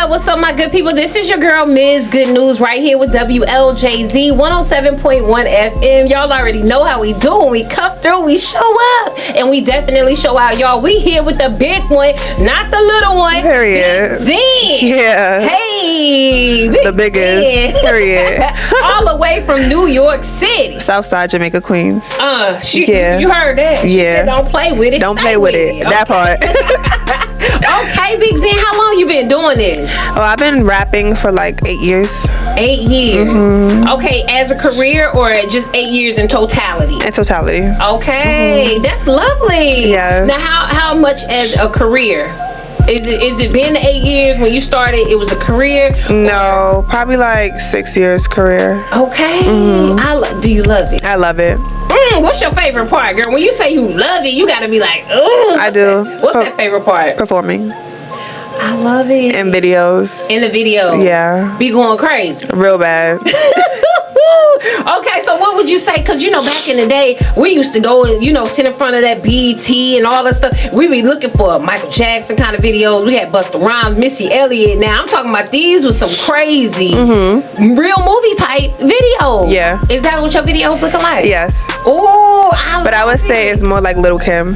What's up, my good people? This is your girl, Ms. Good News, right here with WLJZ 107.1 FM. Y'all already know how we do. When we come through, we show up. And we definitely show out, y'all. We here with the big one, not the little one. Period. Big Z. Yeah. Hey. The biggest. Period. All the way from New York City. Southside Jamaica, Queens. You heard that. She said, don't play with it. Don't play with it. Okay. That part. Okay, Big Z, how long you been doing this? Oh, I've been rapping for like 8 years. 8 years. Mm-hmm. Okay, as a career or just 8 years in totality? In totality. Okay, that's lovely. Yeah. Now, how much as a career? Is it been 8 years when you started? It was a career? No, probably like 6 years career. Okay. Mm-hmm. Do you love it? I love it. What's your favorite part, girl? When you say you love it, you gotta be like, I do. What's that favorite part? Performing. I love it. In videos. In the video. Yeah. Be going crazy. Real bad. Okay, so what would you say? Because, back in the day, we used to go and, sit in front of that BET and all that stuff. We be looking for Michael Jackson kind of videos. We had Busta Rhymes, Missy Elliott. Now, I'm talking about these with some crazy, real movie type videos. Yeah. Is that what your videos looking like? Yes. Oh, but I would say it's more like Lil' Kim.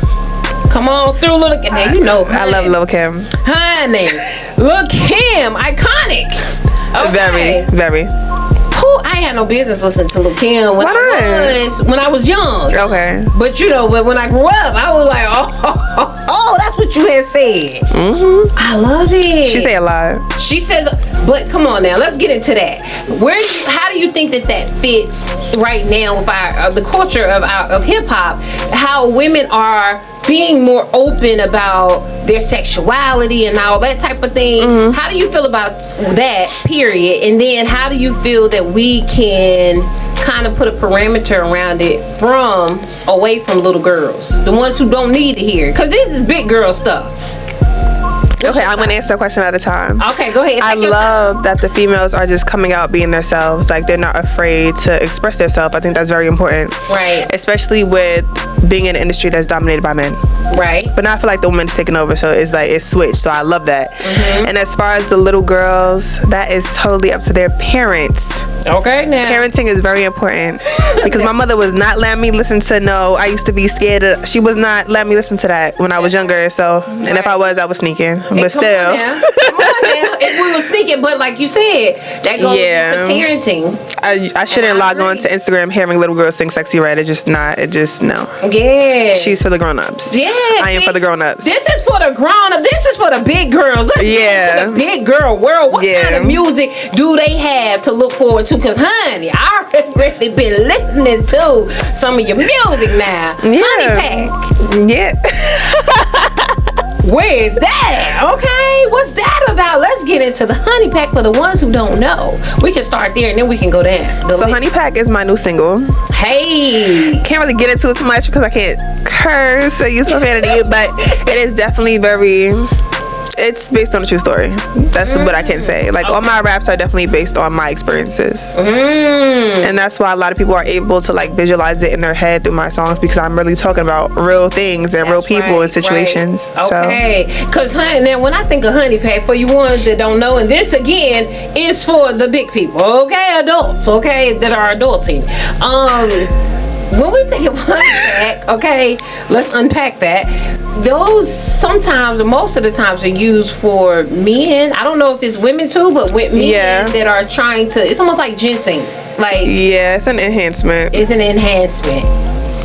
Come on through, Lil' Kim. Now, I love Lil' Kim. Honey. Lil' Kim. Iconic. Okay. Very, very. I had no business listening to Lil' Kim when I was young. Okay. But when I grew up, I was like, oh, that's what you had said. Mm-hmm. I love it. She say a lot. She says, but come on now, let's get into that. How do you think that fits right now with the culture of hip hop? How women are being more open about their sexuality and all that type of thing. Mm-hmm. How do you feel about that, period? And then how do you feel that we can kind of put a parameter around it away from little girls, the ones who don't need to hear it? Because this is big girl stuff. Okay, I'm going to answer a question at a time. Okay, go ahead. I love that the females are just coming out being themselves. Like, they're not afraid to express themselves. I think that's very important. Right. Especially with being in an industry that's dominated by men. Right. But now I feel like the woman's taking over, so it's like it's switched. So I love that. Mm-hmm. And as far as the little girls, that is totally up to their parents. Okay, now. Parenting is very important because my mother was not letting me listen to I used to be scared. She was not letting me listen to that when I was younger. So, and if I was sneaking. But still. Come on now. If we were sneaking, but like you said, that goes into parenting. I shouldn't log on to Instagram hearing little girls sing Sexy Red. It's just not. No. Yeah. She's for the grown-ups. Yeah. I am for the grown-ups. This is for the grown-ups. This is for the big girls. Let's get into the big girl world. What kind of music do they have to look forward to? Because, honey, I've really been listening to some of your music now. Yeah. Honey Pack. Yeah. Where is that? Okay, what's that about? Let's get into the Honey Pack for the ones who don't know. We can start there and then we can go down. So Honey Pack is my new single. Hey. Can't really get into it too much because I can't curse or use profanity, but it is definitely it's based on a true story. That's what I can say. Like, all my raps are definitely based on my experiences. And that's why a lot of people are able to, like, visualize it in their head through my songs, because I'm really talking about real things and real people and situations. Right. Okay. Because, now, when I think of Honey Pack, for you ones that don't know, and this, again, is for the big people, okay? Adults, okay? That are adulting. When we think of Honey Pack, okay, let's unpack that. Those sometimes, most of the times, are used for men. I don't know if it's women too, but with men that are trying to. It's almost like ginseng. Like, yeah, it's an enhancement. It's an enhancement.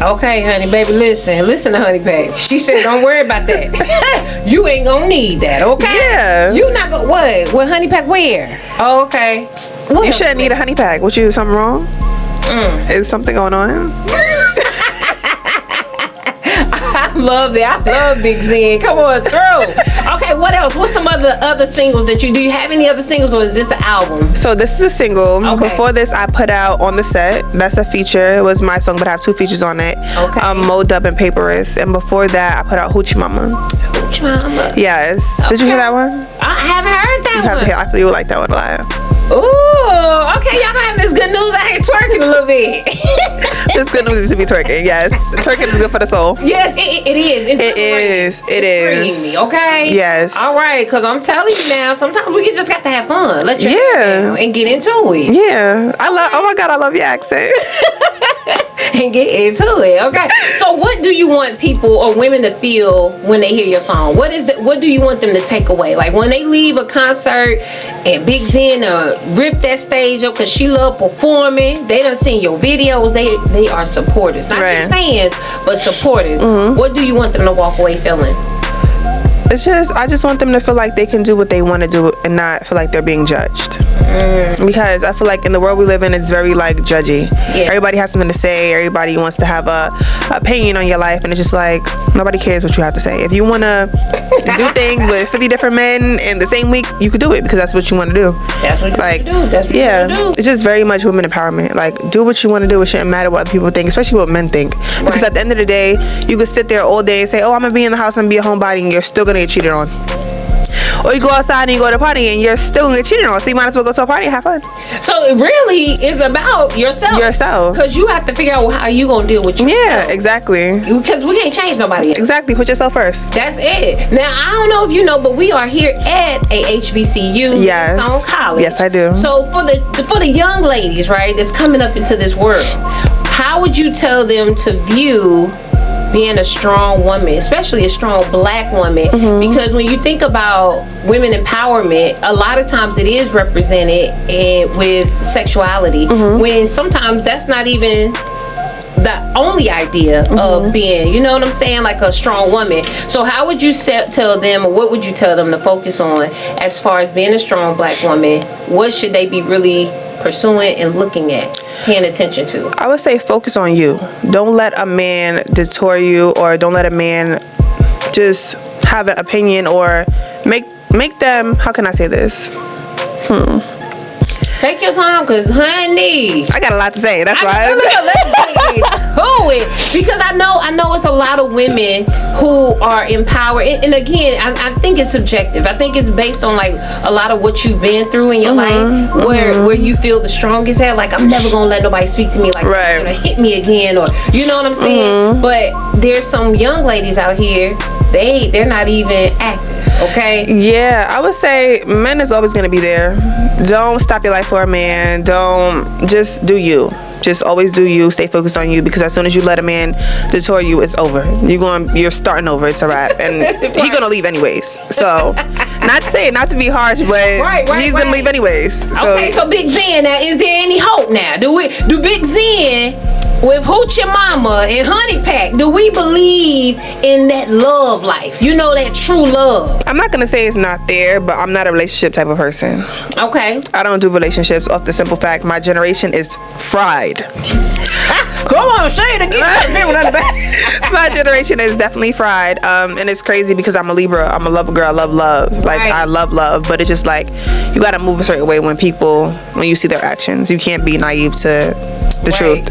Okay, honey, baby, listen to Honey Pack. She said, don't worry about that. You ain't gonna need that, okay? Yeah. You not gonna what Honey Pack wear? Oh, okay. You shouldn't need a Honey Pack. What, you something wrong? Is something going on? I love it. I love Big Z. Come on through. Okay, what else? What's some other singles that you do? You have any other singles, or is this an album? So this is a single. Okay. Before this, I put out On the Set. That's a feature. It was my song, but I have 2 features on it. Okay. Mo Dub and Paperless. And before that, I put out Hoochie Mama. Hoochie Mama. Yes. Okay. Did you hear that one? I haven't heard that one. I feel you would like that one a lot. Ooh, okay, y'all gonna have this good news out here twerking a little bit. It's good news to be twerking. Yes, twerking is good for the soul. Yes, it is. It's freeing me, okay? Yes. All right, because I'm telling you now, sometimes we just got to have fun. Let your hair down and get into it. Yeah. Oh my God, I love your accent. And get into it, okay? So what do you want people or women to feel when they hear your song? What do you want them to take away? Like when they leave a concert and Big Zen rip that stage up because she love performing, they done seen your videos, they are supporters. Not just fans, but supporters. What do you want them to walk away feeling? I just want them to feel like they can do what they want to do and not feel like they're being judged. Because I feel like in the world we live in, it's very like judgy. Everybody has something to say. Everybody wants to have a opinion on your life, and it's just like nobody cares what you have to say. If you want to do things with 50 different men in the same week, you could do it because that's what you want to do. That's what you want to do. That's what you want to do. It's just very much women empowerment. Like, do what you want to do. It shouldn't matter what other people think, especially what men think. Because at the end of the day, you could sit there all day and say, oh, I'm going to be in the house and be a homebody, and you're still going to get cheated on. Or you go outside and you go to a party and you're still gonna get cheated on. So you might as well go to a party and have fun. So it really is about yourself. Because you have to figure out how you gonna deal with yourself. Yeah, exactly. Because we can't change nobody else. Exactly. Put yourself first. That's it. Now I don't know if you know, but we are here at a HBCU. Yes. On college. Yes, I do. So for the young ladies, right, that's coming up into this world, how would you tell them to view being a strong woman, especially a strong black woman? Because when you think about women empowerment, a lot of times it is represented with sexuality, when sometimes that's not even the only idea of being, you know what I'm saying, like a strong woman. So how would you tell them, or what would you tell them to focus on as far as being a strong black woman? What should they be really pursuing and looking at, paying attention to? I would say focus on you. Don't let a man detour you, or don't let a man just have an opinion or make them, how can I say this? Take your time, because honey, I got a lot to say. That's why. Because I know it's a lot of women who are empowered, and again, I think it's subjective. I think it's based on like a lot of what you've been through in your life, where you feel the strongest at. Like, I'm never gonna let nobody speak to me like they're gonna hit me again, or you know what I'm saying. But there's some young ladies out here, they're not even active. Okay. Yeah, I would say men is always gonna be there. Don't stop your life for a man. Don't, just do you. Just always do you. Stay focused on you, because as soon as you let a man detour you, it's over. You're starting over. It's a wrap, and he's gonna leave anyways. So, not to be harsh, but he's gonna leave anyways. So, okay, so Big Zen, now is there any hope now? Do Big Zen with Hoochie Mama and Honey Pack, do we believe in that love life? You know, that true love. I'm not gonna say it's not there, but I'm not a relationship type of person. Okay. I don't do relationships off the simple fact my generation is fried. Go on, say it again. My generation is definitely fried, and it's crazy because I'm a Libra. I'm a love girl. I love love. Like, I love love, but it's just like you gotta move a certain way when you see their actions. You can't be naive to the truth.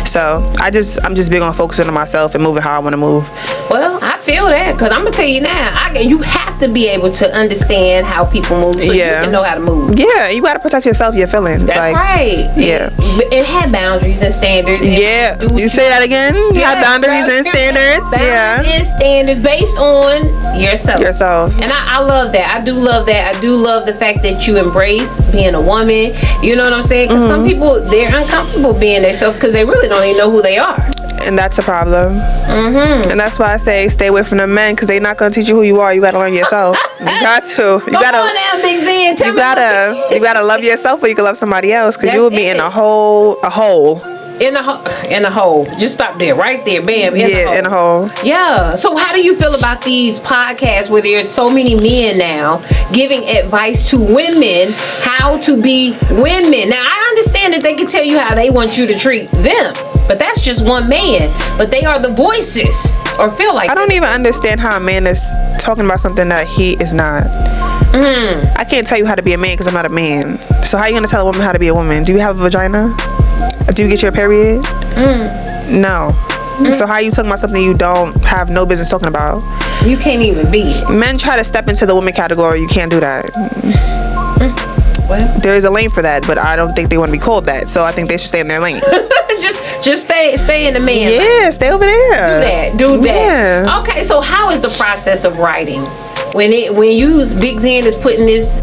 So I'm just big on focusing on myself and moving how I want to move. Well, I feel that, because I'm gonna tell you now, you have to be able to understand how people move, so you can know how to move. Yeah, you gotta protect yourself, your feelings. That's right. Yeah. And have boundaries and standards. Yeah. You say that again? Have boundaries and standards. Boundaries and standards based on yourself. And I love that. I do love that. I do love the fact that you embrace being a woman. You know what I'm saying? Because some people, they're uncomfortable being themselves because they really don't even know who they are. And that's a problem. And that's why I say stay away from the men, because they're not gonna teach you who you are. You gotta learn yourself. You got to. You gotta. Come on now, Big Zen. You gotta love yourself, or you can love somebody else, because you will be in a hole. In a hole. Just stop there, right there, bam. In a hole. Yeah. So how do you feel about these podcasts where there's so many men now giving advice to women how to be women? Now, I understand that they can tell you how they want you to treat them, but that's just one man. But they are the voices, or feel like. I don't even understand how a man is talking about something that he is not. I can't tell you how to be a man because I'm not a man. So how are you gonna tell a woman how to be a woman? Do you have a vagina? Do you get your period? No. So how are you talking about something you don't have no business talking about? You can't even be it. Men try to step into the woman category. You can't do that. Well, There is a lane for that, but I don't think they want to be called that. So I think they should stay in their lane. just stay in the man. Yeah, stay over there. Do that. Yeah. Okay, so how is the process of writing? When Big Xan is putting this